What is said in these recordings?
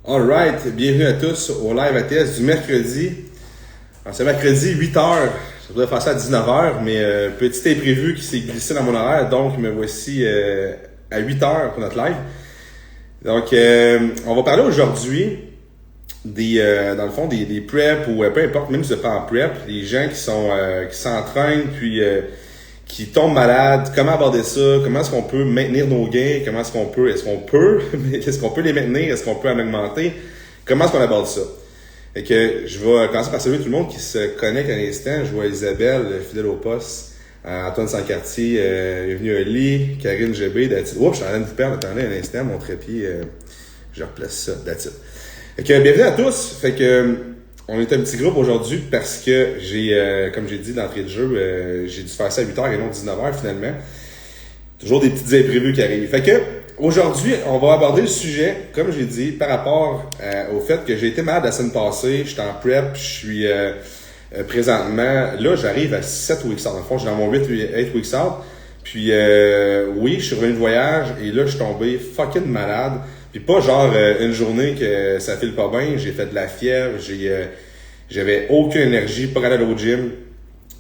Alright, bienvenue à tous au live ATS du mercredi. Alors, c'est mercredi 8h, je voudrais faire ça à 19h, mais petit imprévu qui s'est glissé dans mon horaire, donc me voici à 8h pour notre live. Donc, on va parler aujourd'hui dans le fond, des preps ou peu importe, même si vous êtes pas en prep, des gens qui s'entraînent puis qui tombent malades, comment aborder ça, comment est-ce qu'on peut maintenir nos gains, est-ce qu'on peut les maintenir, est-ce qu'on peut en augmenter, comment est-ce qu'on aborde ça. Fait que je vais commencer par saluer tout le monde qui se connecte à l'instant. Je vois Isabelle, fidèle au poste, Antoine Sancartier, bienvenue Ali, Karine GB, Datit. Oups, je suis en train de vous perdre, attendez un instant, mon trépied, je replace ça, Datit. Fait que bienvenue à tous. Fait que on est un petit groupe aujourd'hui parce que comme j'ai dit d'entrée de jeu, j'ai dû faire ça à 8h et non 19h finalement. Toujours des petits imprévus qui arrivent. Fait que aujourd'hui, on va aborder le sujet, comme j'ai dit, par rapport au fait que j'ai été malade la semaine passée, j'étais en prep, je suis présentement, là j'arrive à 7 weeks out. Dans le fond, je suis dans mon 8 weeks out. Puis oui, je suis revenu de voyage et là je suis tombé fucking malade. Puis pas genre une journée que ça file pas bien, j'ai fait de la fièvre, j'avais aucune énergie, pas aller au gym.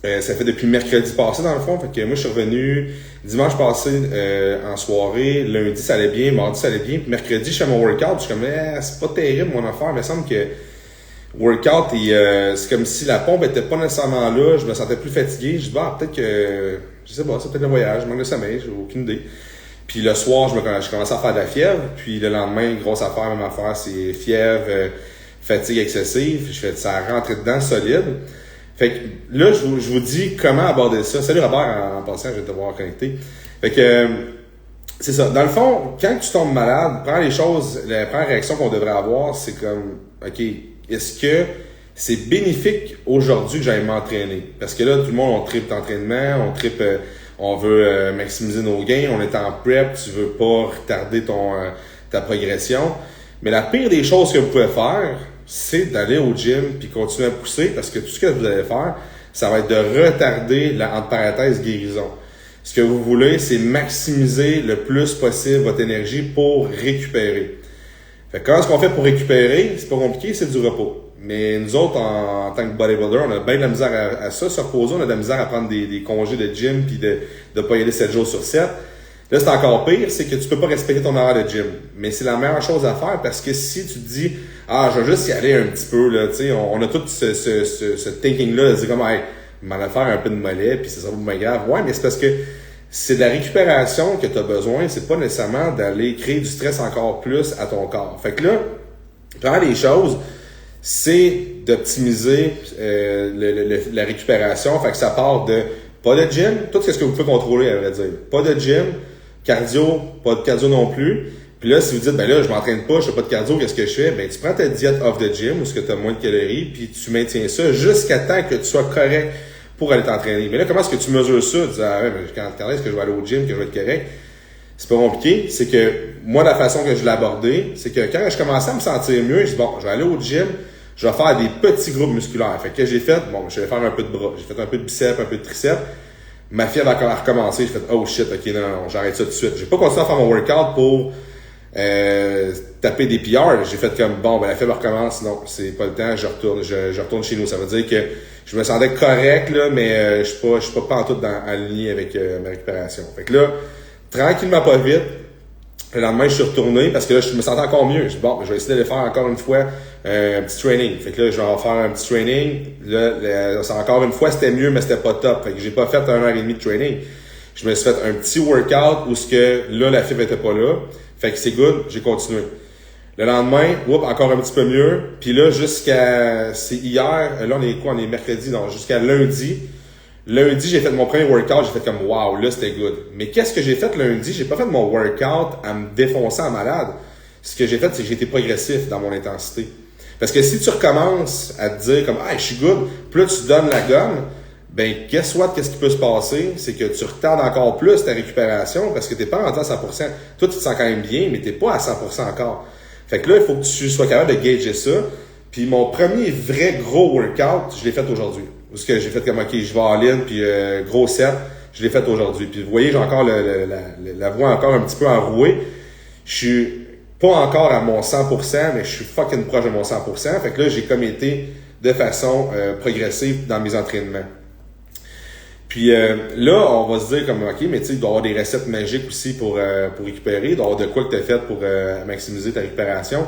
Ça fait depuis mercredi passé dans le fond, fait que moi je suis revenu dimanche passé en soirée, lundi ça allait bien, mardi ça allait bien, puis mercredi je fais mon workout, je suis comme c'est pas terrible mon affaire, mais il me semble que workout c'est comme si la pompe était pas nécessairement là, je me sentais plus fatigué, je dis peut-être que je sais pas, c'est peut-être le voyage, je manque de sommeil, j'ai aucune idée. Puis le soir, je commençais à faire de la fièvre. Puis le lendemain, grosse affaire, même affaire, c'est fièvre, fatigue excessive. Je fais ça rentrer dedans solide. Fait que là, je vous dis comment aborder ça. Salut Robert, en passant, je vais te voir connecté. Fait que c'est ça. Dans le fond, quand tu tombes malade, la première réaction qu'on devrait avoir, c'est comme, OK, est-ce que c'est bénéfique aujourd'hui que j'aille m'entraîner? Parce que là, tout le monde, on tripe d'entraînement, on veut maximiser nos gains, on est en prep, tu veux pas retarder ta progression. Mais la pire des choses que vous pouvez faire, c'est d'aller au gym puis continuer à pousser parce que tout ce que vous allez faire, ça va être de retarder la, entre parenthèses, guérison. Ce que vous voulez, c'est maximiser le plus possible votre énergie pour récupérer. Fait que comment est-ce qu'on fait pour récupérer? C'est pas compliqué, c'est du repos. Mais nous autres, en tant que bodybuilder, on a bien de la misère à ça, se reposer, on a de la misère à prendre des congés de gym puis de pas y aller 7 jours sur 7. Là, c'est encore pire, c'est que tu peux pas respecter ton horaire de gym. Mais c'est la meilleure chose à faire parce que si tu te dis, je vais juste y aller un petit peu, là, tu sais, on a tout ce thinking-là de dire comme, je m'en vais faire un peu de mollet puis ça sera pas grave. Ouais, mais c'est parce que c'est de la récupération que tu as besoin, c'est pas nécessairement d'aller créer du stress encore plus à ton corps. Fait que là, prends les choses, c'est d'optimiser la récupération. Fait que ça part de pas de gym, tout ce que vous pouvez contrôler, à vrai dire. Pas de gym, cardio, pas de cardio non plus. Puis là, si vous dites, là, je m'entraîne pas, je fais pas de cardio, qu'est-ce que je fais? Tu prends ta diète off the gym, où ce que tu as moins de calories, puis tu maintiens ça jusqu'à temps que tu sois correct pour aller t'entraîner. Mais là, comment est-ce que tu mesures ça? Tu dis, quand est-ce que je vais aller au gym, que je vais être correct? C'est pas compliqué. C'est que, moi, la façon que je l'ai abordé, c'est que quand je commençais à me sentir mieux, je dis, je vais aller au gym, je vais faire des petits groupes musculaires. Fait que j'ai fait, je vais faire un peu de bras, j'ai fait un peu de biceps, un peu de triceps. Ma fièvre a recommencé, j'ai fait, oh shit, ok, non, j'arrête ça tout de suite. J'ai pas continué à faire mon workout pour taper des PR. J'ai fait comme, la fièvre recommence, non, c'est pas le temps, je retourne chez nous. Ça veut dire que je me sentais correct, là, mais je suis pas pantoute aligné avec ma récupération. Fait que là, tranquillement, pas vite, le lendemain, je suis retourné parce que là, je me sentais encore mieux. Je dis, je vais essayer de faire encore une fois un petit training. Fait que là, je vais en faire un petit training. Là, encore une fois, c'était mieux, mais c'était pas top. Fait que j'ai pas fait 1h30 de training. Je me suis fait un petit workout où là, la fibre était pas là. Fait que c'est good, j'ai continué. Le lendemain, encore un petit peu mieux. Puis là, c'est hier, là, on est quoi? On est mercredi, donc jusqu'à lundi. Lundi, j'ai fait mon premier workout, j'ai fait comme wow, là c'était good. Mais qu'est-ce que j'ai fait lundi? J'ai pas fait mon workout à me défoncer en malade. Ce que j'ai fait, c'est que j'ai été progressif dans mon intensité. Parce que si tu recommences à te dire comme je suis good, plus tu donnes la gomme, qu'est-ce qui peut se passer? C'est que tu retardes encore plus ta récupération parce que t'es pas rendu à 100%. Toi, tu te sens quand même bien, mais t'es pas à 100% encore. Fait que là, il faut que tu sois capable de gager ça. Puis mon premier vrai gros workout, je l'ai fait aujourd'hui. Parce que j'ai fait comme, OK, je vais en ligne, puis gros set, je l'ai fait aujourd'hui. Puis vous voyez, j'ai encore la voix encore un petit peu enrouée. pas encore à mon 100%, mais je suis fucking proche de mon 100%. Fait que là, j'ai comme été de façon progressive dans mes entraînements. Puis là, on va se dire comme, OK, mais tu sais, il doit y avoir des recettes magiques aussi pour récupérer. Il doit y avoir de quoi que tu as fait pour maximiser ta récupération.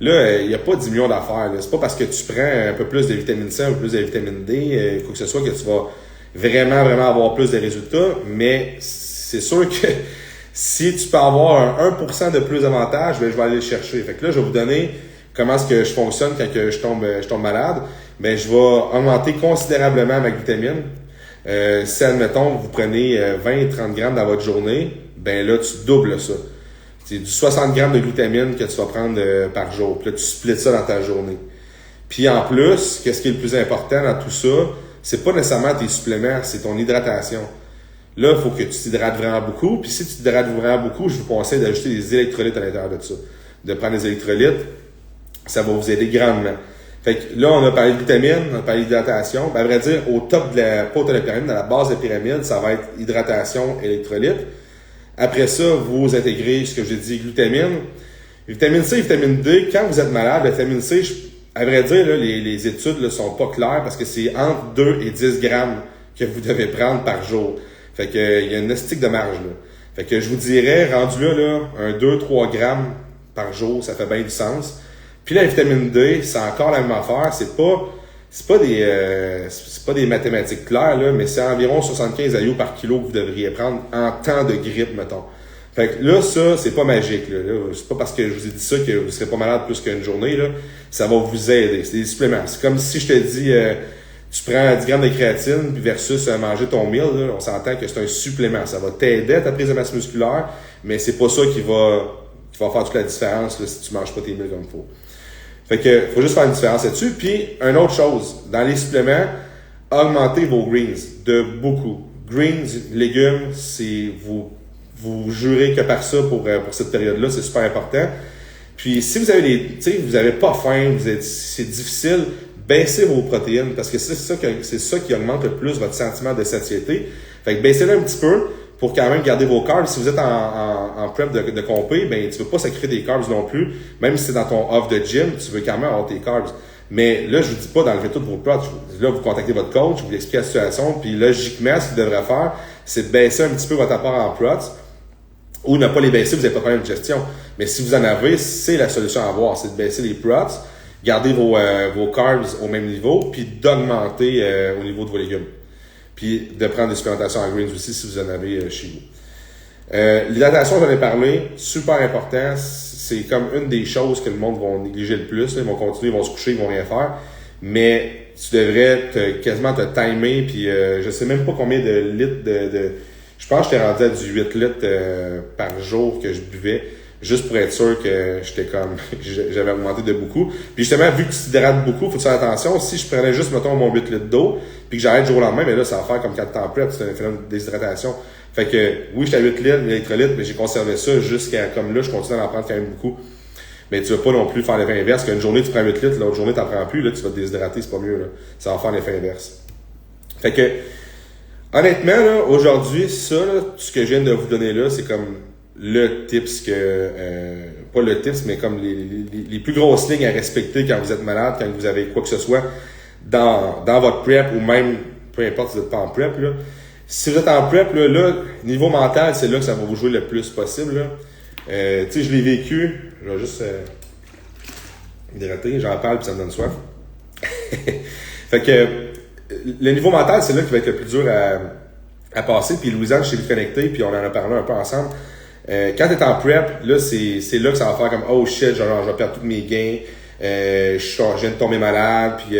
Là, il n'y a pas 10 millions d'affaires. C'est pas parce que tu prends un peu plus de vitamine C, un peu plus de vitamine D, quoi que ce soit, que tu vas vraiment avoir plus de résultats. Mais c'est sûr que si tu peux avoir un 1% de plus d'avantage, ben, je vais aller le chercher. Fait que là, je vais vous donner comment est-ce que je fonctionne quand que je tombe malade. Ben, je vais augmenter considérablement ma vitamine. Si, admettons, vous prenez 20-30 grammes dans votre journée, ben là, tu doubles ça. C'est du 60 grammes de glutamine que tu vas prendre par jour. Puis là, tu splits ça dans ta journée. Puis en plus, qu'est-ce qui est le plus important dans tout ça? C'est pas nécessairement tes suppléments, c'est ton hydratation. Là, il faut que tu t'hydrates vraiment beaucoup. Puis si tu t'hydrates vraiment beaucoup, je vous conseille d'ajouter des électrolytes à l'intérieur de ça. De prendre des électrolytes, ça va vous aider grandement. Fait que là, on a parlé de vitamines, on a parlé d'hydratation. Ben, à vrai dire, au top de la pyramide, dans la base de la pyramide, ça va être hydratation, électrolytes. Après ça, vous intégrez ce que j'ai dit, glutamine. Vitamine C et vitamine D, quand vous êtes malade, la vitamine C, à vrai dire, là, les études ne sont pas claires parce que c'est entre 2 et 10 grammes que vous devez prendre par jour. Fait que il y a une estique de marge là. Fait que je vous dirais, rendu là, un 2-3 grammes par jour, ça fait bien du sens. Puis la vitamine D, c'est encore la même affaire. C'est pas des mathématiques claires, là, mais c'est environ 75 IU par kilo que vous devriez prendre en temps de grippe, mettons. Fait que là, ça, c'est pas magique, là. C'est pas parce que je vous ai dit ça que vous serez pas malade plus qu'une journée, là. Ça va vous aider. C'est des suppléments. C'est comme si je te dis, tu prends 10 grammes de créatine puis versus manger ton meal, là. On s'entend que c'est un supplément. Ça va t'aider à ta prise de masse musculaire, mais c'est pas ça qui va faire toute la différence, là, si tu manges pas tes meals comme il faut. Fait que, faut juste faire une différence là-dessus. Puis, une autre chose, dans les suppléments, augmentez vos greens de beaucoup. Greens, légumes, c'est vous jurez que par ça pour cette période-là, c'est super important. Puis, si vous avez vous avez pas faim, c'est difficile, baissez vos protéines parce que c'est ça qui augmente le plus votre sentiment de satiété. Fait que baissez-le un petit peu pour quand même garder vos carbs. Si vous êtes en prep de compé, ben tu veux pas sacrer des carbs non plus. Même si c'est dans ton off de gym, tu veux quand même avoir tes carbs. Mais là, je vous dis pas d'enlever toutes vos protes. Là, vous contactez votre coach, vous lui expliquez la situation, puis logiquement, ce qu'il devrait faire, c'est de baisser un petit peu votre apport en protes, ou ne pas les baisser, vous n'avez pas de problème de gestion. Mais si vous en avez, c'est la solution à avoir, c'est de baisser les protes, garder vos carbs au même niveau, puis d'augmenter au niveau de vos légumes. Puis de prendre des supplémentations en greens aussi si vous en avez chez vous. L'hydratation, j'en ai parlé, super important. C'est comme une des choses que le monde va négliger le plus. Là. Ils vont continuer, ils vont se coucher, ils vont rien faire. Mais tu devrais quasiment te timer. Puis je sais même pas combien de litres je pense que j'étais rendu à du 8 litres par jour que je buvais. Juste pour être sûr que j'avais augmenté de beaucoup. Puis justement, vu que tu t'hydrates beaucoup, faut faire attention. Si je prenais juste, mettons, mon 8 litres d'eau, puis que j'arrête du jour au lendemain, mais là, ça va faire comme 4 temps prep, c'est un phénomène de déshydratation. Fait que, oui, j'étais à 8 litres, l'électrolyte, mais j'ai conservé ça jusqu'à, comme là, je continue à en prendre quand même beaucoup. Mais tu vas pas non plus faire l'effet inverse, qu'une journée, tu prends 8 litres, l'autre journée, t'en prends plus, là, tu vas te déshydrater, c'est pas mieux, là. Ça va faire l'effet inverse. Fait que, honnêtement, là, aujourd'hui, ça, là, tout ce que je viens de vous donner là, c'est comme le tips pas le tips, mais comme les plus grosses lignes à respecter quand vous êtes malade, quand vous avez quoi que ce soit dans votre prep ou même, peu importe si vous n'êtes pas en prep, là. Si vous êtes en prep, là, niveau mental, c'est là que ça va vous jouer le plus possible, là. Tu sais, je l'ai vécu, je vais juste hydrater, j'en parle puis ça me donne soif. Fait que le niveau mental, c'est là qui va être le plus dur à passer, puis Louisanne, je suis connecté, puis on en a parlé un peu ensemble. Quand tu es en prep, là, c'est là que ça va faire comme « Oh shit, genre, je vais perdre tous mes gains, je viens de tomber malade. » Puis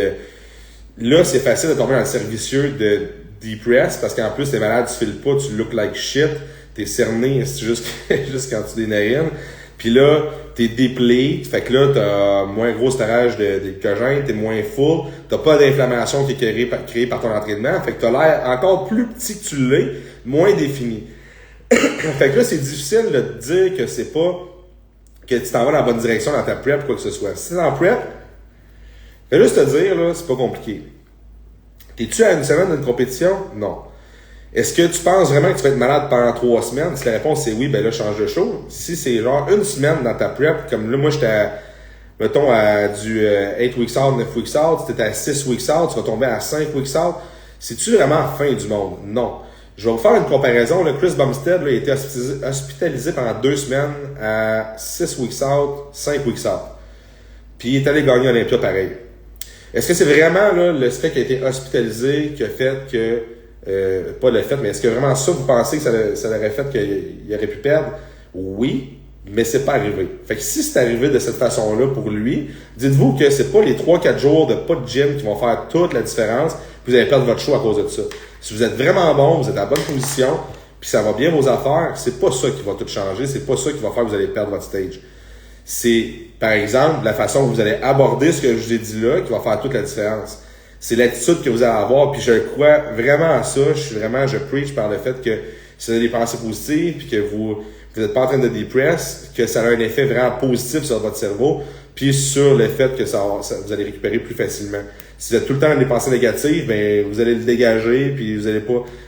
là, c'est facile de tomber dans le cercle vicieux de depress parce qu'en plus, t'es malade, tu files pas, tu look like shit, t'es cerné juste quand tu dénarines. Puis là, t'es déplete, fait que là, t'as moins gros storage de glycogène, t'es moins full, t'as pas d'inflammation qui est créée par ton entraînement, fait que t'as l'air encore plus petit que tu l'es, moins défini. Fait que là, c'est difficile de te dire que c'est pas que tu t'en vas dans la bonne direction dans ta prep ou quoi que ce soit. Si t'es en prep, fais juste te dire, là, c'est pas compliqué. T'es-tu à une semaine d'une compétition? Non. Est-ce que tu penses vraiment que tu vas être malade pendant 3 semaines? Si la réponse est oui, ben là, change de show. Si c'est genre une semaine dans ta prep, comme là, moi, j'étais mettons, à du 8 weeks out, 9 weeks out, si t'es à 6 weeks out, tu vas tomber à 5 weeks out. C'est-tu vraiment la fin du monde? Non. Je vais vous faire une comparaison. Là. Chris Bumstead là, a été hospitalisé pendant 2 semaines à 6 weeks out, 5 weeks out. Puis il est allé gagner Olympia pareil. Est-ce que c'est vraiment là, le fait qu'il a été hospitalisé qui a fait que... pas le fait, mais est-ce que vraiment ça, vous pensez que ça aurait fait qu'il aurait pu perdre? Oui, mais c'est pas arrivé. Fait que si c'est arrivé de cette façon-là pour lui, dites-vous que c'est pas les 3-4 jours de pas de gym qui vont faire toute la différence, puis vous allez perdre votre show à cause de ça. Si vous êtes vraiment bon, vous êtes à la bonne position, puis ça va bien vos affaires, c'est pas ça qui va tout changer, c'est pas ça qui va faire que vous allez perdre votre stage. C'est, par exemple, la façon que vous allez aborder ce que je vous ai dit là qui va faire toute la différence. C'est l'attitude que vous allez avoir, puis je crois vraiment à ça. Je preach par le fait que si vous avez des pensées positives, puis que vous n'êtes pas en train de dépress, que ça a un effet vraiment positif sur votre cerveau, puis sur le fait que vous allez récupérer plus facilement. Si vous êtes tout le temps dans des pensées négatives, ben vous allez le dégager, puis vous allez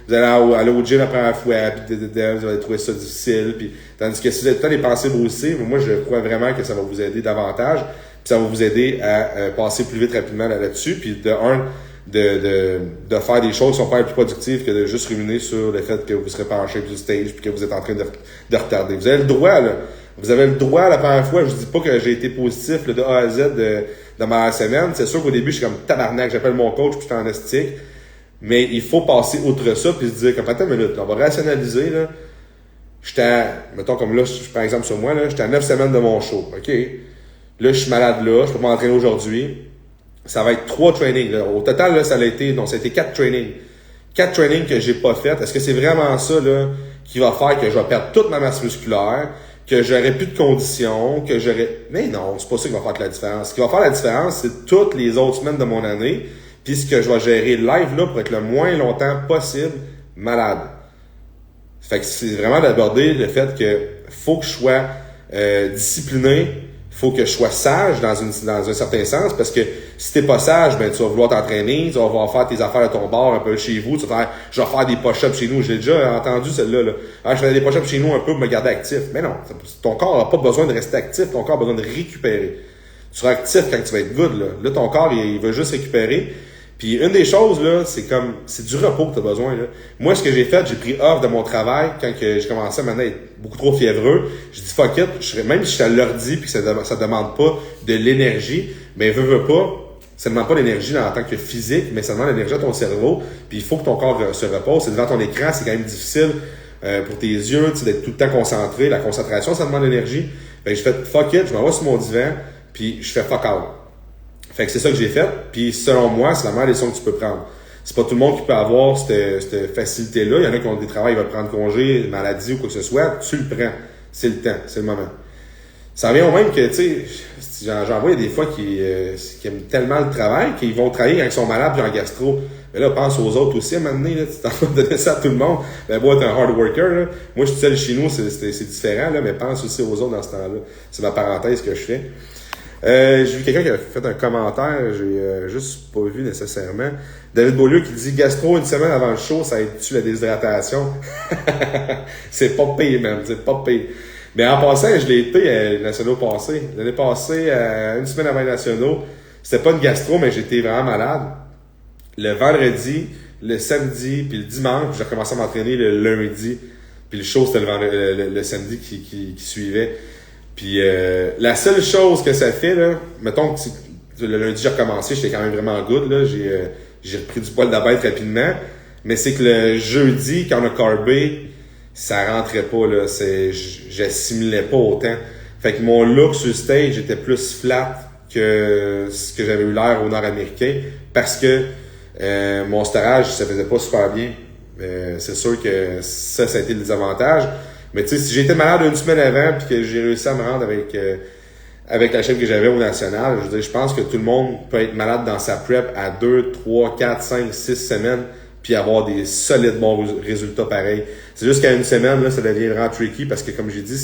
aller au gym la première fois, puis vous allez trouver ça difficile, puis tandis que si vous avez tout le temps des pensées positives, moi je crois vraiment que ça va vous aider davantage. Puis ça va vous aider à passer plus vite rapidement là-dessus. Puis de faire des choses qui sont pas les plus productives que de juste ruminer sur le fait que vous serez penché du stage puis que vous êtes en train de retarder. Vous avez le droit, là. Vous avez le droit la première fois. Je dis pas que j'ai été positif là, de A à Z de ma semaine. C'est sûr qu'au début, je suis comme tabarnak, j'appelle mon coach puis je suis en estique. Mais il faut passer outre ça puis se dire comme attends une minute, là, on va rationaliser là. Mettons comme là, par exemple sur moi, là, j'étais à 9 semaines de mon show. OK? Là, je suis malade là, je peux pas m'entraîner aujourd'hui. Ça va être 3 trainings. Là. Au total, là, ça a été 4 trainings. 4 trainings que j'ai pas fait. Est-ce que c'est vraiment ça là qui va faire que je vais perdre toute ma masse musculaire, que j'aurai plus de conditions, que j'aurai... Mais non, c'est pas ça qui va faire la différence. Ce qui va faire la différence, c'est toutes les autres semaines de mon année, puis ce que je vais gérer live là pour être le moins longtemps possible malade. Fait que c'est vraiment d'aborder le fait que faut que je sois discipliné, faut que je sois sage dans un certain sens, parce que si t'es pas sage, ben tu vas vouloir t'entraîner, tu vas vouloir faire tes affaires à ton bar un peu chez vous, tu vas faire, je vais faire des push-ups chez nous, j'ai déjà entendu celle-là, là. Ah, je faisais des push-ups chez nous un peu pour me garder actif. Mais non, ton corps n'a pas besoin de rester actif, ton corps a besoin de récupérer. Tu seras actif quand tu vas être good, là. Là, ton corps, il veut juste récupérer. Puis une des choses, là, c'est du repos que tu as besoin, là. Moi, ce que j'ai fait, j'ai pris off de mon travail quand que j'ai commencé à maintenant être beaucoup trop fiévreux. J'ai dit fuck it, même si je suis à l'ordi puis que ça demande pas de l'énergie, ben veux pas, ça demande pas l'énergie en tant que physique, mais ça demande l'énergie à ton cerveau. Puis il faut que ton corps se repose. C'est devant ton écran, c'est quand même difficile pour tes yeux, tu sais, d'être tout le temps concentré. La concentration, ça demande de l'énergie. Fait que j'ai fait fuck it, je m'en vais sur mon divan, puis je fais fuck out. Fait que c'est ça que j'ai fait. Puis selon moi, c'est la meilleure décision que tu peux prendre. C'est pas tout le monde qui peut avoir cette facilité-là. Il y en a qui ont des travails, ils veulent prendre congé, maladie ou quoi que ce soit. Tu le prends. C'est le temps, c'est le moment. Ça revient au même que, tu sais, j'en vois des fois qui aiment tellement le travail qu'ils vont travailler quand ils sont malades puis en gastro. Mais là, pense aux autres aussi à un moment donné, là, tu t'en vas donner ça à tout le monde. Ben, moi, t'es un hard worker, là. Moi, je suis seul chez nous, c'est différent, là, mais pense aussi aux autres dans ce temps-là. C'est ma parenthèse que je fais. J'ai vu quelqu'un qui a fait un commentaire, j'ai juste pas vu nécessairement. David Beaulieu qui dit gastro une semaine avant le show, ça aide-tu la déshydratation? C'est pas pire, man, c'est pas pire. Mais en passant, je l'ai été les nationaux passés. L'année passée, une semaine avant les nationaux, c'était pas une gastro, mais j'étais vraiment malade. Le vendredi, le samedi, puis le dimanche, j'ai recommencé à m'entraîner le lundi, puis le show c'était le samedi qui suivait. Puis la seule chose que ça fait, là, mettons que le lundi j'ai recommencé, j'étais quand même vraiment good, là, j'ai repris du poil de la bête rapidement, mais c'est que le jeudi, quand on a carbé, ça rentrait pas, là, j'assimilais pas autant. Fait que mon look sur le stage était plus flat que ce que j'avais eu l'air au nord-américain, parce que mon storage, ça faisait pas super bien. C'est sûr que ça a été le désavantage. Mais tu sais, si j'étais malade une semaine avant puis que j'ai réussi à me rendre avec la chef que j'avais au national, je veux dire, je pense que tout le monde peut être malade dans sa prep à 2, 3, 4, 5, 6 semaines puis avoir des solides bons résultats pareils. C'est juste qu'à une semaine, là, ça devient vraiment tricky parce que comme j'ai dit,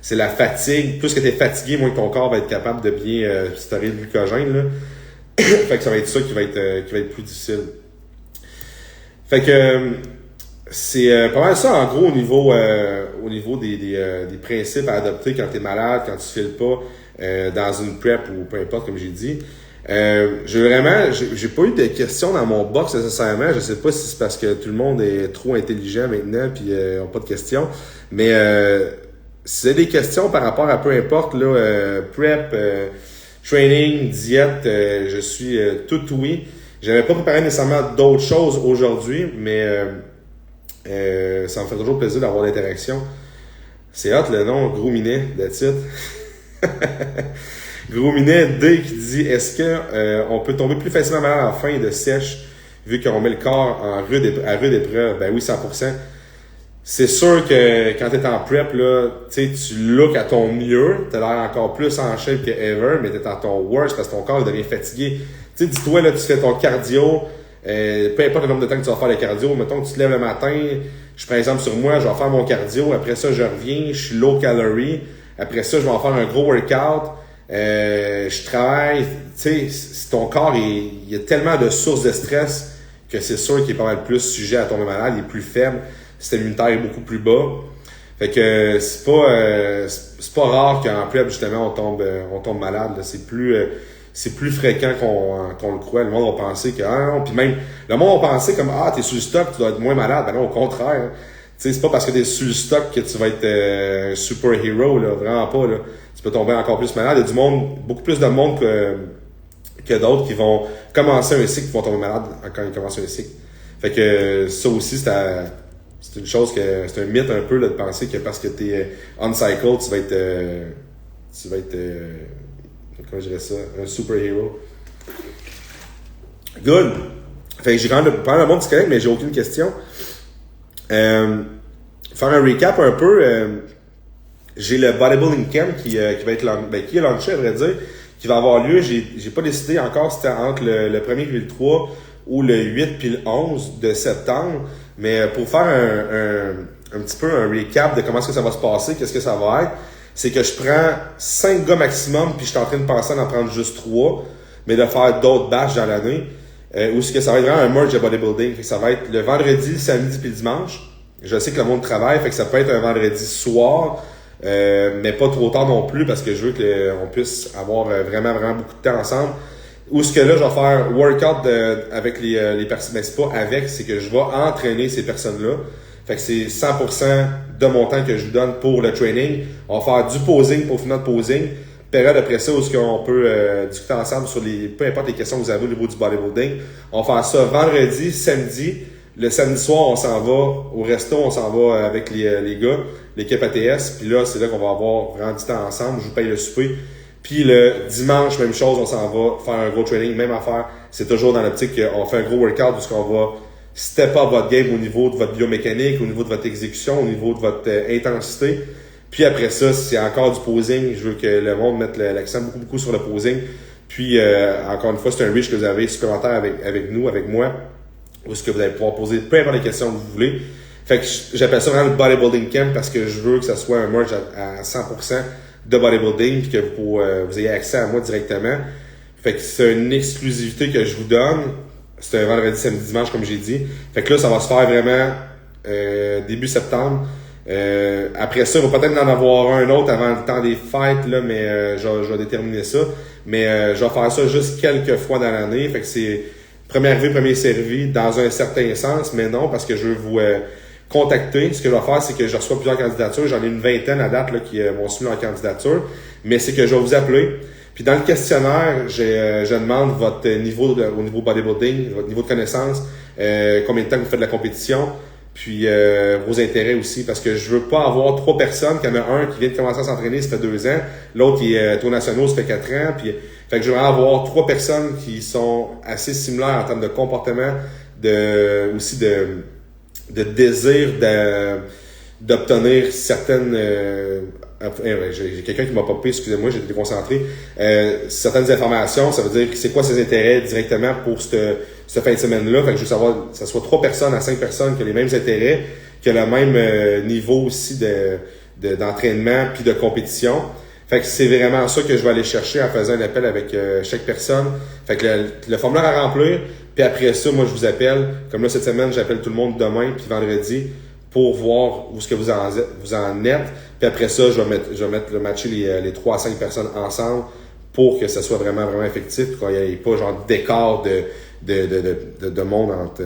c'est la fatigue. Plus que t'es fatigué, moins que ton corps va être capable de bien stocker le glucogène, là. Fait que ça va être ça qui va être plus difficile. Fait que c'est pas mal ça, en gros, au niveau des principes à adopter quand tu es malade, quand tu files pas dans une prep ou peu importe, comme j'ai dit. J'ai pas eu de questions dans mon box nécessairement. Je sais pas si c'est parce que tout le monde est trop intelligent maintenant puis ont pas de questions. Mais si vous avez des questions par rapport à peu importe, là, prep, training, diète, je suis tout oui. J'avais pas préparé nécessairement d'autres choses aujourd'hui, mais ça me fait toujours plaisir d'avoir l'interaction. C'est hot le nom, Gros Minet, that's it. Gros Minet D qui dit est-ce que on peut tomber plus facilement malade en fin de sèche vu qu'on met le corps à rude épreuve? Ben oui, 100%. C'est sûr que quand t'es en prep, là, tu look à ton mieux, t'as l'air encore plus en shape que ever, mais t'es à ton worst parce que ton corps il devient fatigué. Tu sais, dis-toi, là, tu fais ton cardio, peu importe le nombre de temps que tu vas faire le cardio, mettons que tu te lèves le matin, je prends exemple sur moi, je vais faire mon cardio, après ça, je reviens, je suis low calorie, après ça, je vais en faire un gros workout, je travaille, tu sais, ton corps, il y a tellement de sources de stress que c'est sûr qu'il est pas mal plus sujet à tomber malade, il est plus faible, le système immunitaire est beaucoup plus bas. Fait que c'est pas rare qu'en prep, justement, on tombe malade, là. C'est plus fréquent qu'on le croit. Le monde va penser que, ah non, puis même, le monde va penser comme, ah, t'es sur le stock, tu dois être moins malade. Ben non, au contraire. Tu sais, c'est pas parce que t'es sur le stock que tu vas être un super-héros, là. Vraiment pas, là. Tu peux tomber encore plus malade. Il y a du monde, beaucoup plus de monde que d'autres qui vont commencer un cycle, qui vont tomber malade quand ils commencent un cycle. Fait que ça aussi, c'est une chose c'est un mythe un peu, là, de penser que parce que t'es on cycle, tu vas être comment je dirais ça, un super-héros. Good. Fait que j'ai quand même pas le monde du Québec, mais j'ai aucune question. Faire un recap un peu, j'ai le Bodybuilding Camp qui va être qui est lancé, à vrai dire, qui va avoir lieu. J'ai pas décidé encore si c'était entre le 1er puis le 3 ou le 8 puis le 11 de septembre. Mais pour faire un petit peu un recap de comment est-ce que ça va se passer, qu'est-ce que ça va être, c'est que je prends 5 gars maximum, puis je suis en train de penser d'en prendre juste 3, mais de faire d'autres batchs dans l'année, où ce que ça va être vraiment un merge de bodybuilding. Fait que ça va être le vendredi, le samedi puis le dimanche. Je sais que le monde travaille, fait que ça peut être un vendredi soir, mais pas trop tard non plus, parce que je veux qu'on puisse avoir vraiment beaucoup de temps ensemble. Où ce que là, je vais faire workout avec les personnes, mais c'est pas avec, c'est que je vais entraîner ces personnes-là. Fait que c'est 100% de mon temps que je vous donne pour le training. On va faire du posing pour finir notre posing. Période après ça, où est-ce qu'on peut discuter ensemble sur peu importe les questions que vous avez au niveau du bodybuilding. On va faire ça vendredi, samedi. Le samedi soir, on s'en va au resto, on s'en va avec les gars, l'équipe ATS. Puis là, c'est là qu'on va avoir vraiment du temps ensemble. Je vous paye le souper. Puis le dimanche, même chose, on s'en va faire un gros training, même affaire. C'est toujours dans l'optique qu'on fait un gros workout où on va step up votre game au niveau de votre biomécanique, au niveau de votre exécution, au niveau de votre intensité. Puis après ça, c'est encore du posing. Je veux que le monde mette l'accent beaucoup sur le posing. Puis encore une fois, c'est un reach que vous avez supplémentaire avec nous, avec moi, où est-ce que vous allez pouvoir poser peu importe les questions que vous voulez. Fait que j'appelle ça vraiment le bodybuilding camp parce que je veux que ça soit un merge à 100% de bodybuilding puis que vous ayez accès à moi directement. Fait que c'est une exclusivité que je vous donne. C'est un vendredi, samedi, dimanche, comme j'ai dit. Fait que là, ça va se faire vraiment début septembre. Après ça, il va peut-être en avoir un autre avant le temps des fêtes, là, mais je vais déterminer ça. Mais je vais faire ça juste quelques fois dans l'année. Fait que c'est premier arrivé, premier servi dans un certain sens, mais non, parce que je veux vous contacter. Ce que je vais faire, c'est que je reçois plusieurs candidatures. J'en ai une vingtaine à date là, qui m'ont soumis leur candidature. Mais c'est que je vais vous appeler. Puis dans le questionnaire, je demande votre niveau au niveau bodybuilding, votre niveau de connaissance, combien de temps vous faites de la compétition, puis vos intérêts aussi, parce que je veux pas avoir 3 personnes, qu'il y en a un qui vient de commencer à s'entraîner, ça fait 2 ans, l'autre qui est tour national, ça fait 4 ans, puis fait que je veux avoir 3 personnes qui sont assez similaires en termes de comportement, aussi de désir d'obtenir certaines j'ai quelqu'un qui m'a popé, excusez-moi, j'ai été déconcentré. Certaines informations, ça veut dire c'est quoi ses intérêts directement pour cette fin de semaine-là. Fait que je veux savoir que ce soit 3 personnes à 5 personnes qui ont les mêmes intérêts, qui ont le même niveau aussi d'entraînement puis de compétition. Fait que c'est vraiment ça que je vais aller chercher en faisant un appel avec chaque personne. Fait que le formulaire à remplir, puis après ça, moi je vous appelle. Comme là cette semaine, j'appelle tout le monde demain puis vendredi pour voir où est-ce que vous en êtes. Puis après ça, je vais matcher les 3 à 5 personnes ensemble pour que ça soit vraiment, vraiment effectif, puis qu'il n'y ait pas genre d'écart de monde entre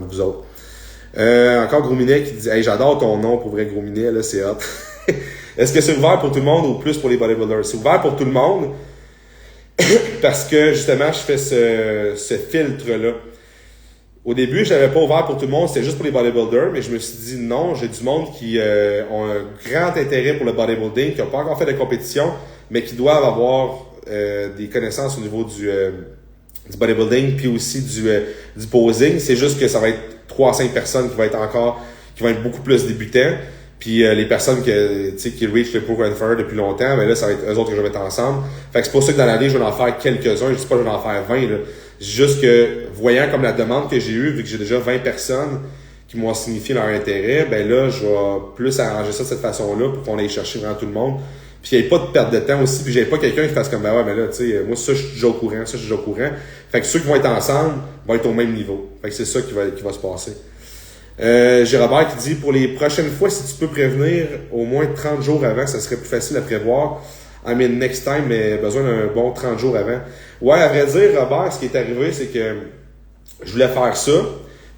vous autres. Encore Gros-Minet qui dit « Hey, j'adore ton nom pour vrai Gros-Minet, là, c'est hot. » Est-ce que c'est ouvert pour tout le monde ou plus pour les bodybuilders? C'est ouvert pour tout le monde parce que justement, je fais ce filtre-là. Au début, je l'avais pas ouvert pour tout le monde, c'était juste pour les bodybuilders, mais je me suis dit non, j'ai du monde qui ont un grand intérêt pour le bodybuilding, qui n'ont pas encore fait de compétition, mais qui doivent avoir des connaissances au niveau du bodybuilding, puis aussi du posing. C'est juste que ça va être 3 à 5 personnes qui vont être beaucoup plus débutants. Puis les personnes qui reach le Pro Grand Fire depuis longtemps, ben là, ça va être eux autres que je vais mettre ensemble. Fait que c'est pour ça que dans l'année, je vais en faire quelques-uns. Je dis pas que je vais en faire 20, là. Juste que, voyant comme la demande que j'ai eue, vu que j'ai déjà 20 personnes qui m'ont signifié leur intérêt, ben là, je vais plus arranger ça de cette façon-là pour qu'on aille chercher vraiment tout le monde. Puis il n'y ait pas de perte de temps aussi, puis j'ai pas quelqu'un qui fasse comme, ben ouais, mais là, tu sais, moi, ça, je suis déjà au courant, ça, je suis déjà au courant. Fait que ceux qui vont être ensemble vont être au même niveau. Fait que c'est ça qui va se passer. J'ai Robert qui dit, pour les prochaines fois, si tu peux prévenir au moins 30 jours avant, ça serait plus facile à prévoir. I mean, next time, mais besoin d'un bon 30 jours avant. Ouais, à vrai dire, Robert, ce qui est arrivé, c'est que je voulais faire ça,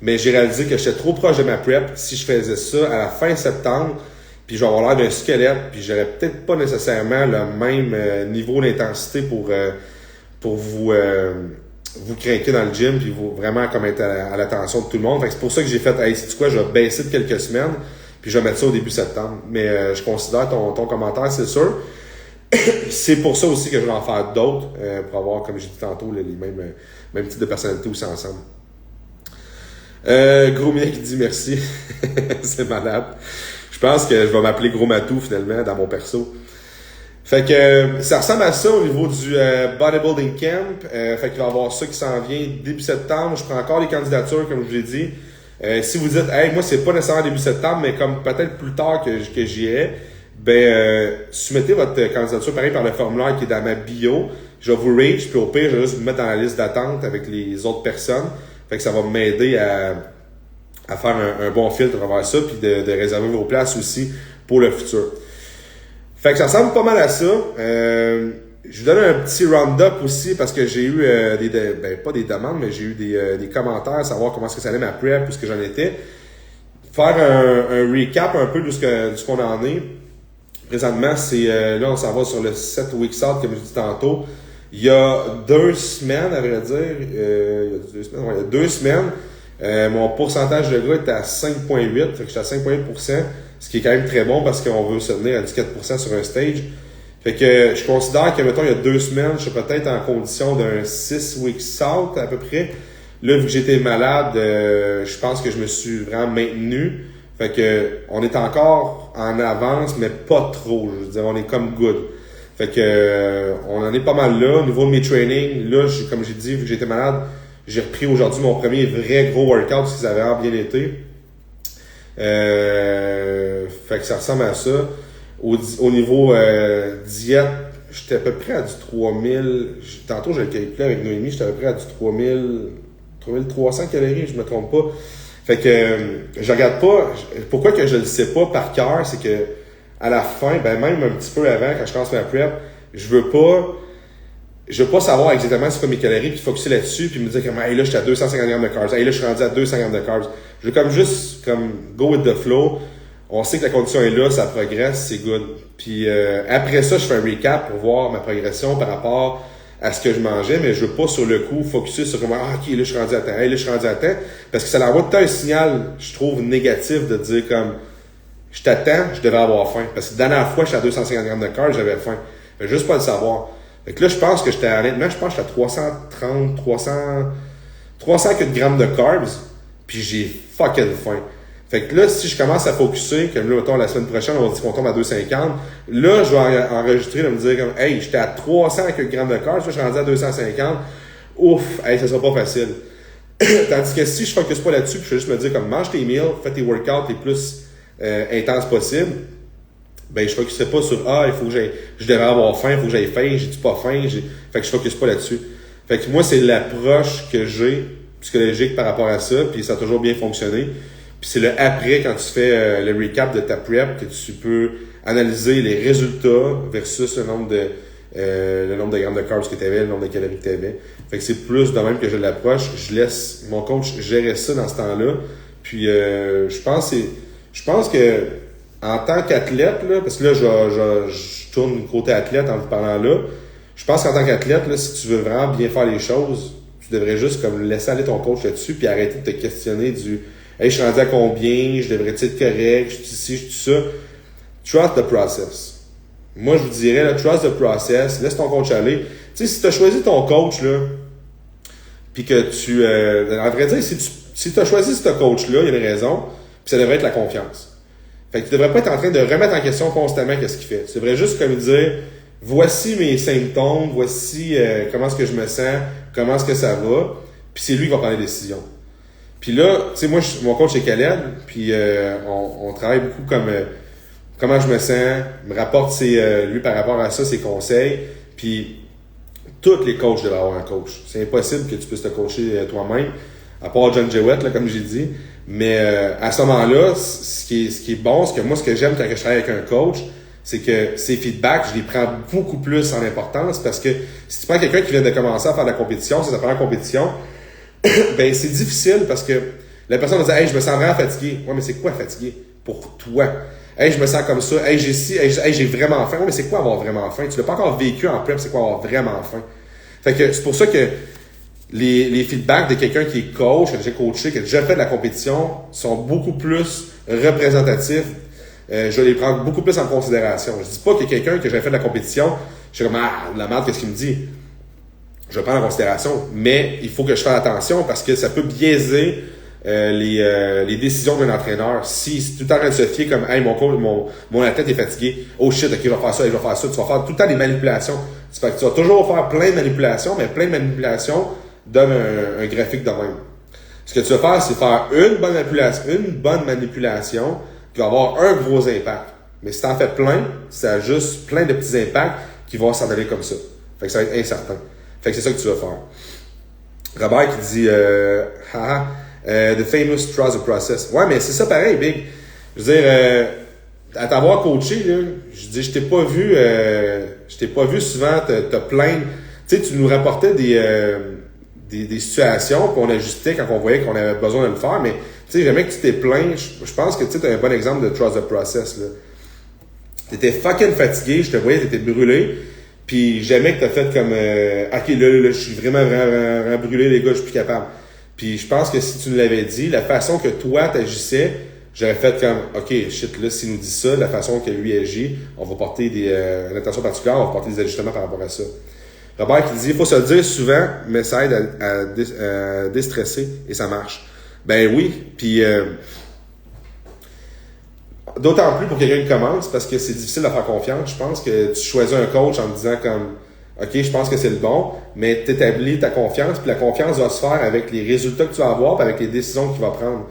mais j'ai réalisé que j'étais trop proche de ma prep. Si je faisais ça à la fin septembre, puis je vais avoir l'air d'un squelette, puis j'aurais peut-être pas nécessairement le même niveau d'intensité pour vous craquer dans le gym, puis vous vraiment comme être à l'attention de tout le monde. Fait que c'est pour ça que j'ai fait, hey, sais-tu quoi, je vais baisser de quelques semaines, puis je vais mettre ça au début septembre. Mais je considère ton commentaire, c'est sûr. C'est pour ça aussi que je vais en faire d'autres, pour avoir, comme j'ai dit tantôt, les mêmes types de personnalités aussi ensemble. Gros Minet qui dit merci. C'est malade. Je pense que je vais m'appeler Gros Matou finalement dans mon perso. Fait que ça ressemble à ça au niveau du bodybuilding camp. Fait qu'il va y avoir ça qui s'en vient début septembre. Je prends encore les candidatures, comme je vous l'ai dit. Si vous dites, hey, moi c'est pas nécessairement début septembre, mais comme peut-être plus tard que j'y ai, soumettez votre candidature pareil par le formulaire qui est dans ma bio. Je vais vous reach, puis au pire, je vais juste vous mettre dans la liste d'attente avec les autres personnes. Fait que ça va m'aider à faire un bon filtre à travers ça, puis de réserver vos places aussi pour le futur. Fait que ça ressemble pas mal à ça. Je vous donne un petit round-up aussi parce que j'ai eu pas des demandes, mais j'ai eu des commentaires à savoir comment est-ce que ça allait ma prep, où ce que j'en étais. Faire un recap un peu de ce qu'on en est. Présentement, c'est là on s'en va sur le 7 weeks out, comme je dis tantôt. Il y a 2 semaines, à vrai dire, il y a 2 semaines, mon pourcentage de gras était à 5,8, fait que j'étais à 5,8%, ce qui est quand même très bon parce qu'on veut se tenir à 14% sur un stage. Fait que je considère que, mettons, il y a 2 semaines, je suis peut-être en condition d'un 6 weeks out à peu près. Là, vu que j'étais malade, je pense que je me suis vraiment maintenu. Fait que on est encore en avance, mais pas trop. Je veux dire, on est comme good. Fait que on en est pas mal là. Au niveau de mes trainings, là, comme j'ai dit, vu que j'étais malade, j'ai repris aujourd'hui mon premier vrai gros workout parce que ça avait vraiment bien été. Fait que ça ressemble à ça. Au niveau diète, j'étais à peu près à du 3000. Tantôt, je l'ai calculé avec Noémie, j'étais à peu près à du 3300 calories, je me trompe pas. Fait que je regarde pas. Pourquoi que je le sais pas par cœur, c'est que à la fin, même un petit peu avant, quand je commence ma prep, je veux pas savoir exactement c'est quoi mes calories, puis focusser là-dessus, puis me dire comme hey là je suis à 250 grammes de carbs, hey là je suis rendu à 200 grammes de carbs. Je veux comme juste go with the flow. On sait que la condition est là, ça progresse, c'est good. Puis après ça, je fais un recap pour voir ma progression par rapport à ce que je mangeais, mais je veux pas sur le coup focuser sur comment ok là je suis rendu à temps, hey là je suis rendu à temps, parce que ça envoie tout un signal, je trouve négatif de dire comme je t'attends, je devais avoir faim. Parce que la dernière fois, j'étais à 250 grammes de carbs, j'avais faim. Fait juste pas le savoir. Fait que là, je pense que j'étais à 304 grammes de carbs, puis j'ai fucking faim. Fait que là, si je commence à focuser, comme là, mettons, la semaine prochaine, on va dire qu'on tombe à 250, là, je vais enregistrer de me dire comme, hey, j'étais à 300 grammes de carbs, là, je suis rendu à 250. Ouf, hey, ça sera pas facile. Tandis que si je focus pas là-dessus, puis je vais juste me dire comme, mange tes meals, fais tes workouts les plus intenses possible, ben je focuserai pas sur il faut que je devrais avoir faim, il faut que j'aille faim, j'ai-tu pas faim, fait que je focus pas là-dessus. Fait que moi, c'est l'approche que j'ai psychologique par rapport à ça, puis ça a toujours bien fonctionné. Puis c'est le après, quand tu fais le recap de ta prep, que tu peux analyser les résultats versus le nombre de grammes de carbs que tu avais, le nombre de calories que tu avais. Fait que c'est plus de même que je l'approche. Je laisse mon coach gérer ça dans ce temps-là. Puis je pense que en tant qu'athlète, là, parce que là, je tourne côté athlète en vous parlant là, je pense qu'en tant qu'athlète, là, si tu veux vraiment bien faire les choses, tu devrais juste comme laisser aller ton coach là-dessus puis arrêter de te questionner du « Hey, je suis rendu à combien? Je devrais-tu être correct? Je suis ici, je suis ça. » Trust the process. Moi, je vous dirais, là, trust the process. Laisse ton coach aller. Tu sais, si tu as choisi ton coach, là, puis que tu... en vrai dire, si tu as choisi ce coach-là, il y a une raison, puis ça devrait être la confiance. Fait que tu devrais pas être en train de remettre en question constamment qu'est-ce qu'il fait. Tu devrais juste comme dire... Voici mes symptômes, voici comment est-ce que je me sens, comment est-ce que ça va, puis c'est lui qui va prendre les décisions. Puis là, tu sais, moi, mon coach c'est Caleb, puis on travaille beaucoup comme comment je me sens, me rapporte lui par rapport à ça, ses conseils, puis tous les coachs devraient avoir un coach. C'est impossible que tu puisses te coacher toi-même, à part John Jewett, là, comme j'ai dit, mais à ce moment-là, ce qui est bon, ce que j'aime quand je travaille avec un coach, c'est que ces feedbacks, je les prends beaucoup plus en importance parce que si tu prends quelqu'un qui vient de commencer à faire de la compétition, c'est sa première compétition, ben c'est difficile parce que la personne va dire « Hey, je me sens vraiment fatigué. » Ouais, mais c'est quoi fatigué? Pour toi. « Hey, je me sens comme ça. Hey, j'ai vraiment faim. » Ouais, mais c'est quoi avoir vraiment faim? Tu l'as pas encore vécu en prep, c'est quoi avoir vraiment faim? Fait que c'est pour ça que les feedbacks de quelqu'un qui est coach, qui a déjà coaché, qui a déjà fait de la compétition, sont beaucoup plus représentatifs. Je vais les prendre beaucoup plus en considération. Je dis pas que quelqu'un que j'ai fait de la compétition, je suis comme la merde, qu'est-ce qu'il me dit? Je vais prendre en considération, mais il faut que je fasse attention parce que ça peut biaiser les décisions d'un entraîneur. Si tout le temps en train de se fier comme hey, mon athlète est fatigué, oh shit, ok, je vais faire ça, tu vas faire tout le temps des manipulations. C'est fait que tu vas toujours faire plein de manipulations, mais plein de manipulations donne un graphique de même. Ce que tu vas faire, c'est faire une bonne manipulation qui va avoir un gros impact. Mais si tu en fais plein, ça a juste plein de petits impacts qui vont s'en aller comme ça. Fait que ça va être incertain. Fait que c'est ça que tu vas faire. Robert qui dit the famous trust the process. Ouais, mais c'est ça pareil, Big. Je veux dire, à t'avoir coaché, là, je dis, je t'ai pas vu souvent te plaindre. Tu sais, tu nous rapportais des situations qu'on ajustait quand on voyait qu'on avait besoin de le faire, mais tu sais, jamais que tu t'es plaint, je pense que tu as un bon exemple de trust the process, là. T'étais fucking fatigué, je te voyais, t'étais brûlé, puis jamais que t'as fait comme, ok, là, je suis vraiment brûlé, les gars, je suis plus capable. Puis je pense que si tu nous l'avais dit, la façon que toi t'agissais, j'aurais fait comme, ok, shit, là, s'il nous dit ça, la façon que lui agit, on va porter une attention particulière, on va porter des ajustements par rapport à ça. Robert qui dit, il faut se le dire souvent, mais ça aide à déstresser et ça marche. Ben oui, puis d'autant plus pour quelqu'un qui commence parce que c'est difficile de faire confiance. Je pense que tu choisis un coach en te disant comme OK, je pense que c'est le bon, mais tu établis ta confiance, puis la confiance va se faire avec les résultats que tu vas avoir, puis avec les décisions que tu vas prendre.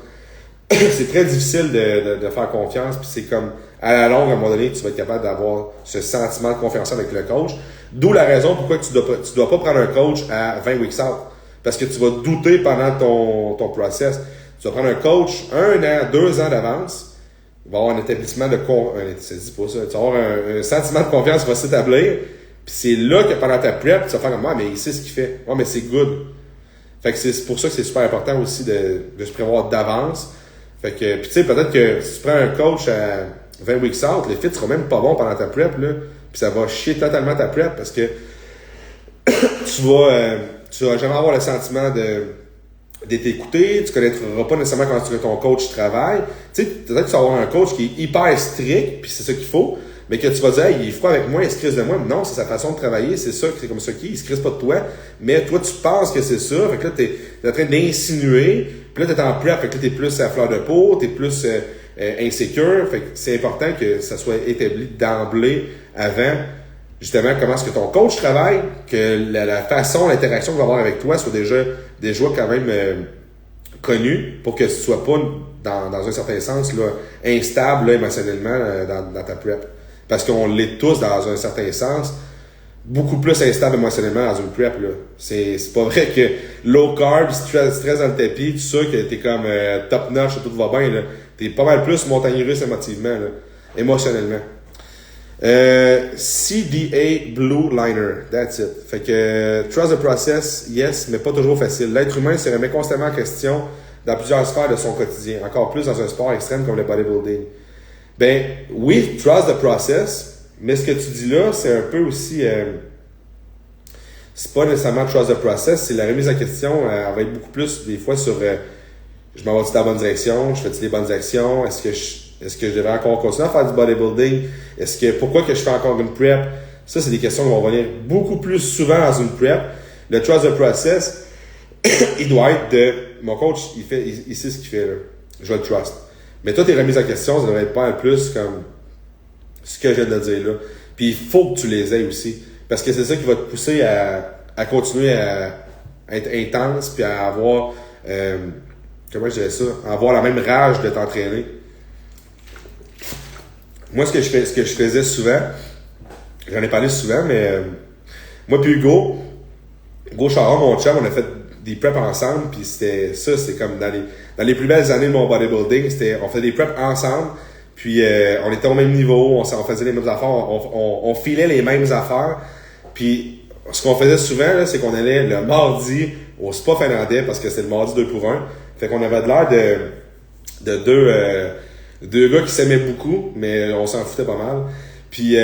C'est très difficile de faire confiance, puis c'est comme à la longue, à un moment donné, tu vas être capable d'avoir ce sentiment de confiance avec le coach. D'où la raison pourquoi tu dois pas prendre un coach à 20 weeks out. Parce que tu vas douter pendant ton process. Tu vas prendre un coach 1 an, 2 ans d'avance. Il va avoir un établissement de ça dit pas ça. Tu vas avoir un sentiment de confiance qui va s'établir. Puis c'est là que pendant ta prep, tu vas faire comme moi, mais il sait ce qu'il fait. Ouais, mais c'est good. Fait que c'est pour ça que c'est super important aussi de se prévoir d'avance. Fait que, puis tu sais, peut-être que si tu prends un coach à 20 weeks out, le fit sera même pas bon pendant ta prep, là. Puis ça va chier totalement ta prep parce que tu vas jamais avoir le sentiment d'être écouté, tu connaîtras pas nécessairement quand ton coach travaille. Tu sais, peut-être que tu vas avoir un coach qui est hyper strict, puis c'est ça qu'il faut, mais que tu vas dire, hey, il est froid avec moi, il se crisse de moi. Non, c'est sa façon de travailler, c'est comme ça qu'il est, il se crisse pas de toi, mais toi, tu penses que c'est ça, fait que là, t'es en train d'insinuer, puis là, t'es en prep, fait que là, t'es plus à fleur de peau, t'es plus insécure, fait que c'est important que ça soit établi d'emblée avant, justement, comment est-ce que ton coach travaille, que la façon, l'interaction qu'il va avoir avec toi soit déjà quand même connue pour que tu sois pas, dans un certain sens, là, instable là, émotionnellement dans ta prep. Parce qu'on l'est tous dans un certain sens. Beaucoup plus instable émotionnellement dans une prep, là. C'est pas vrai que low carb, si tu stress dans le tapis, tu sais que t'es comme top notch, tout va bien, là. T'es pas mal plus montagne russe émotivement, là. Émotionnellement. CDA Blue Liner, that's it. Fait que trust the process, yes, mais pas toujours facile. L'être humain se remet constamment en question dans plusieurs sphères de son quotidien, encore plus dans un sport extrême comme le bodybuilding. Ben oui, trust the process, mais ce que tu dis là, c'est un peu aussi c'est pas nécessairement trust the process, c'est la remise en question, elle va être beaucoup plus des fois sur je m'en vais-tu dans la bonne direction, je fais-tu les bonnes actions, est-ce que je devrais encore continuer à faire du bodybuilding? Pourquoi que je fais encore une prep? Ça, c'est des questions qui vont revenir beaucoup plus souvent dans une prep. Le trust the process, il doit être mon coach, il sait ce qu'il fait, là. Je vais le trust. Mais toi, tes remises en question, ça devrait être pas plus comme ce que je viens de dire là. Puis il faut que tu les aies aussi. Parce que c'est ça qui va te pousser à continuer à être intense puis à avoir, comment je dirais ça, à avoir la même rage de t'entraîner. Moi, ce que je faisais souvent, j'en ai parlé souvent, mais moi puis Hugo Charon, mon chum, on a fait des preps ensemble, puis c'était comme dans les plus belles années de mon bodybuilding, on faisait des preps ensemble, puis on était au même niveau, on faisait les mêmes affaires, on filait les mêmes affaires, puis ce qu'on faisait souvent, là, c'est qu'on allait le mardi au spa finlandais, parce que c'était le mardi 2 pour 1, fait qu'on avait de l'air de deux gars qui s'aimaient beaucoup, mais on s'en foutait pas mal. Puis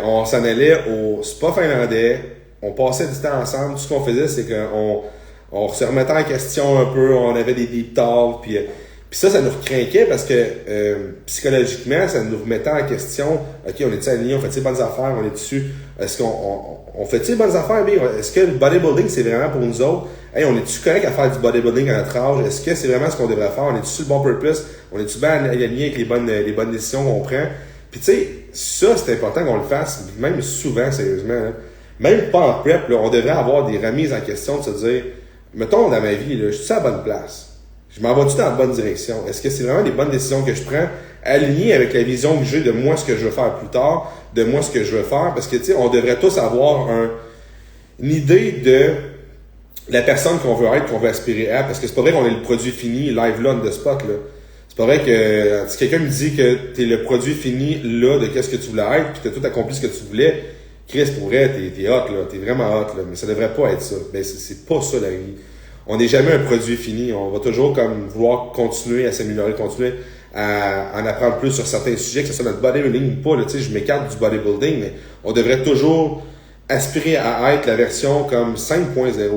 on s'en allait au spa finlandais, on passait du temps ensemble. Tout ce qu'on faisait, c'est qu'on se remettait en question un peu, on avait des deep talks, puis ça nous recrinquait parce que psychologiquement, ça nous remettait en question. OK, on est-tu aligné, on fait-tu les bonnes affaires, on est dessus. Est-ce qu'on fait-tu les bonnes affaires, bien? Est-ce que le bodybuilding, c'est vraiment pour nous autres? Hey, on est-tu correct à faire du bodybuilding à notre âge? Est-ce que c'est vraiment ce qu'on devrait faire? On est-tu sur le bon purpose? On est-tu bien aligné avec les bonnes décisions qu'on prend? Puis tu sais, ça, c'est important qu'on le fasse, même souvent, sérieusement. Hein. Même pas en prep, là, on devrait avoir des remises en question de se dire, mettons dans ma vie, là, je suis à la bonne place. Je m'en vais-tu dans la bonne direction? Est-ce que c'est vraiment les bonnes décisions que je prends, alignées avec la vision que j'ai de moi, ce que je veux faire plus tard, de moi, ce que je veux faire? Parce que, tu sais, on devrait tous avoir une idée de la personne qu'on veut être, qu'on veut aspirer à. Parce que c'est pas vrai qu'on est le produit fini, live là, on the spot, là. C'est pas vrai que si quelqu'un me dit que t'es le produit fini là de qu'est-ce que tu voulais être, puis t'as tout accompli ce que tu voulais, Chris, pour vrai, t'es hot, là. T'es vraiment hot, là. Mais ça devrait pas être ça. Ben, c'est pas ça, la vie. On n'est jamais un produit fini. On va toujours comme vouloir continuer à s'améliorer, continuer à en apprendre plus sur certains sujets, que ce soit notre bodybuilding ou pas. Là, je m'écarte du bodybuilding, mais on devrait toujours aspirer à être la version comme 5.0. Puis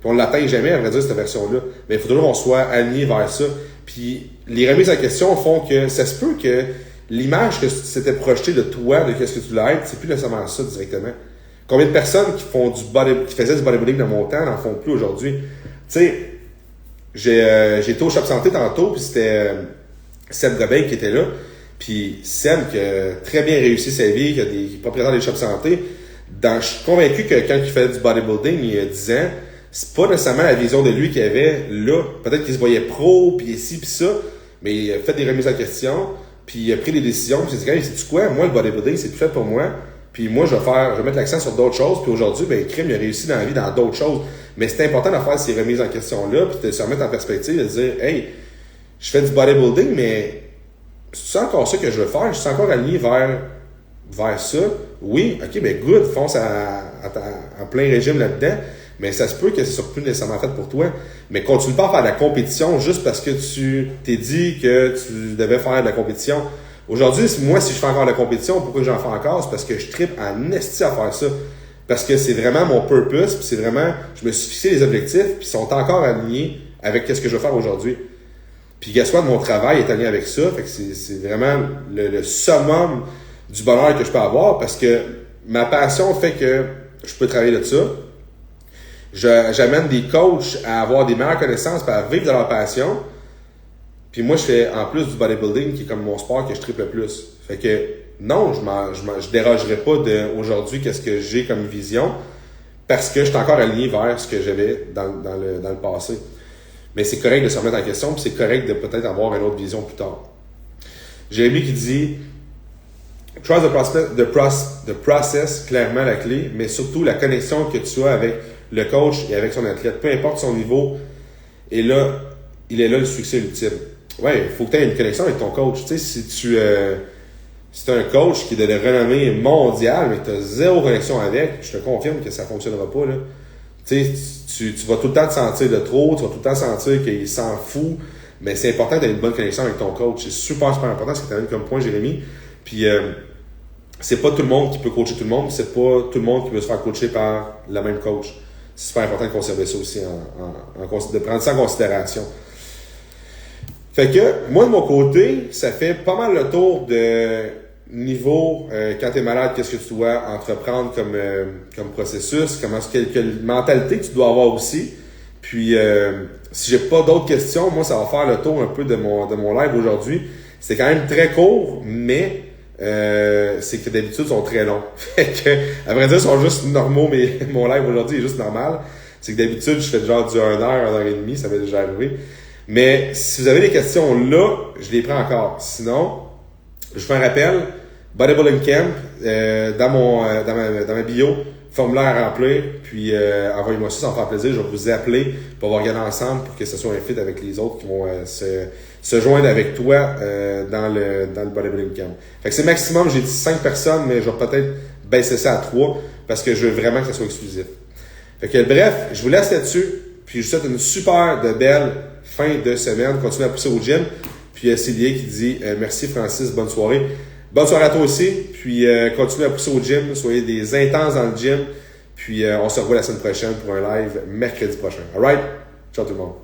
on ne l'atteint jamais, à vrai dire, cette version-là. Mais il faut toujours qu'on soit aligné vers ça. Puis les remises en question font que ça se peut que l'image que c'était projetée de toi, de qu'est-ce que tu voulais être, c'est plus nécessairement ça directement. Combien de personnes qui faisaient du bodybuilding dans mon temps n'en font plus aujourd'hui? Tu sais, j'ai été au Shop Santé tantôt, puis c'était Seb Gobeil qui était là. Puis Seb qui a très bien réussi sa vie, qui est propriétaire des Shop Santé. Je suis convaincu que quand il fait du bodybuilding il y a 10 ans, c'est pas nécessairement la vision de lui qu'il avait là. Peut-être qu'il se voyait pro, puis ici, puis ça, mais il a fait des remises en question, puis il a pris des décisions, puis il s'est dit, hey, sais-tu quoi? Moi, le bodybuilding, c'est plus fait pour moi. Puis moi, je vais mettre l'accent sur d'autres choses. Puis aujourd'hui, ben, Crème, il a réussi dans la vie dans d'autres choses. Mais c'est important de faire ces remises en question-là, puis de se remettre en perspective, de dire, hey, je fais du bodybuilding, mais c'est encore ça que je veux faire? Je suis encore aligné vers ça? Oui, ok, ben good, fonce en plein régime là-dedans. Mais ça se peut que ce soit plus nécessairement fait pour toi. Mais continue pas à faire de la compétition juste parce que tu t'es dit que tu devais faire de la compétition. Aujourd'hui, moi, si je fais encore de la compétition, pourquoi j'en fais encore? C'est parce que je trippe en esti à faire ça. Parce que c'est vraiment mon purpose, puis c'est vraiment, je me suis fixé les objectifs, puis ils sont encore alignés avec ce que je veux faire aujourd'hui. Puis, guess what, mon travail est aligné avec ça. Fait que c'est vraiment le summum du bonheur que je peux avoir parce que ma passion fait que je peux travailler de ça. J'amène des coachs à avoir des meilleures connaissances et à vivre de leur passion. Puis moi, je fais en plus du bodybuilding qui est comme mon sport que je triple le plus. Fait que non, je dérogerai pas aujourd'hui qu'est-ce que j'ai comme vision parce que je suis encore aligné vers ce que j'avais dans le passé. Mais c'est correct de se remettre en question puis c'est correct de peut-être avoir une autre vision plus tard. Jérémy qui dit trust the process, clairement la clé, mais surtout la connexion que tu as avec le coach et avec son athlète. Peu importe son niveau, et là, il est là le succès ultime. Ouais, il faut que tu aies une connexion avec ton coach. Tu sais, si c'est un coach qui est de renommée mondiale, mais que tu as zéro connexion avec, je te confirme que ça ne fonctionnera pas. Là. Tu vas tout le temps te sentir de trop, tu vas tout le temps sentir qu'il s'en fout, mais c'est important d'avoir une bonne connexion avec ton coach. C'est super important, ce que tu as mis comme point, Jérémy. Puis, c'est pas tout le monde qui peut coacher tout le monde, c'est pas tout le monde qui peut se faire coacher par le même coach. C'est super important de conserver ça aussi, de prendre ça en considération. Fait que, moi, de mon côté, ça fait pas mal le tour de niveau, quand tu es malade, qu'est-ce que tu dois entreprendre comme processus, quelle mentalité que tu dois avoir aussi. Puis, si j'ai pas d'autres questions, moi, ça va faire le tour un peu de mon live aujourd'hui. C'est quand même très court, mais c'est que d'habitude, ils sont très longs. Fait que, à vrai dire, ils sont juste normaux, mais mon live aujourd'hui est juste normal. C'est que d'habitude, je fais genre du 1 heure et demie, ça m'est déjà arrivé. Mais si vous avez des questions là, je les prends encore. Sinon, je fais un rappel. Bodybuilding Camp, dans ma bio, formulaire à remplir, puis envoyez-moi ça me fera plaisir. Je vais vous appeler pour voir regarder ensemble pour que ce soit un fit avec les autres qui vont se joindre avec toi dans le Bodybuilding Camp. Fait que c'est maximum, j'ai dit 5 personnes, mais je vais peut-être baisser ça à 3 parce que je veux vraiment que ça soit exclusif. Fait que bref, je vous laisse là-dessus, puis je vous souhaite une super de belle fin de semaine. Continuez à pousser au gym. Puis il y a Célie qui dit merci Francis, bonne soirée. Bonne soirée à toi aussi. Puis continuez à pousser au gym. Soyez des intenses dans le gym. Puis on se revoit la semaine prochaine pour un live mercredi prochain. Alright? Ciao tout le monde.